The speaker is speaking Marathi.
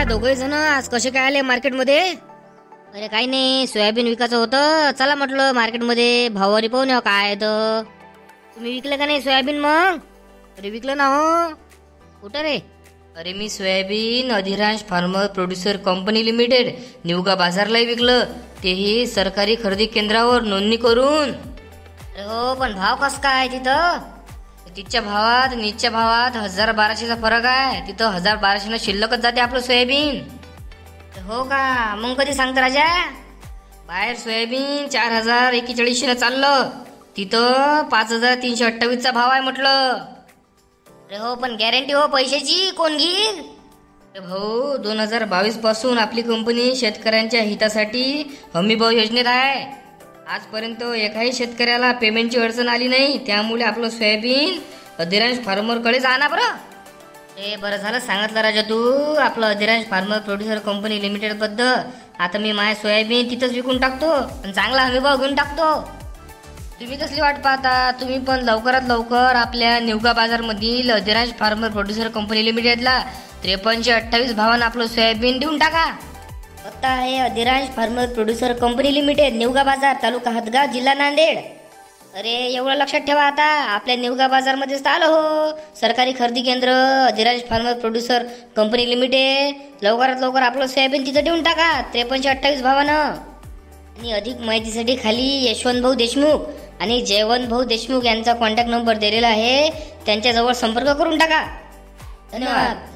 दोघे जण आज कसे काय आले मार्केटमध्ये? अरे काही नाही, सोयाबीन विकायचं होतं. चला म्हटलं मार्केटमध्ये भाववारी पाहून येऊ काय तर. तुम्ही विकलं का नाही सोयाबीन मग? अरे विकलं ना हो. कुठं रे? अरे मी soybean Adhiransh farmer producer company limited Nivga बाजारला विकलं, तेही सरकारी खरेदी केंद्रावर नोंदणी करून. अरे हो, पण भाव कस काय तिथं? तिच्या भावात नीच्या भावात 1200चा फरक आहे. तिथं 1200 शिल्लकच जाते आपलं सोयाबीन. हो का? मग कधी सांगता राजा? बाहेर सोयाबीन 4041 चाललं, तिथं 5328चा भाव आहे म्हटलं. अरे हो, पण गॅरंटी हो पैशाची कोण घेईल? अरे भाऊ, 2022 पासून आपली कंपनी शेतकऱ्यांच्या हितासाठी हमीभाव योजनेत आहे. आजपर्यंत एकाही शेतकऱ्याला पेमेंटची अडचण आली नाही. त्यामुळे आपलं सोयाबीन अधिरांश फार्मरकडेच आणा बरं. ए बरं झालं सांगितलं राजा तू. आपलं अधिरांश फार्मर प्रोड्युसर कंपनी लिमिटेड बद्दल आता मी माझ्या सोयाबीन तिथंच विकून टाकतो आणि चांगला हमीभाव घेऊन टाकतो. तुम्ही कसली वाट पाहता? तुम्ही पण लवकरात लवकर आपल्या निवगा बाजार मधील अधिरांश फार्मर प्रोड्युसर कंपनी लिमिटेडला 5328 भावानं आपलं सोयाबीन देऊन टाका. पत्ता आहे अधिरांश farmer producer company limited, Nivga बाजार, तालुका हदगाव, जिल्हा नांदेड. अरे एवढं लक्षात ठेवा आता. आपल्या निवगा बाजार मध्येच आलं हो सरकारी खरेदी केंद्र अधिरांश फार्मर प्रोड्युसर कंपनी लिमिटेड. लवकरात लवकर आपलं सोयाबीन तिथं देऊन टाका 5328 भावानं. आणि अधिक माहितीसाठी खाली यशवंत भाऊ देशमुख आणि जयवंत भाऊ देशमुख यांचा कॉन्टॅक्ट नंबर दिलेला आहे, त्यांच्याजवळ संपर्क करून टाका. धन्यवाद.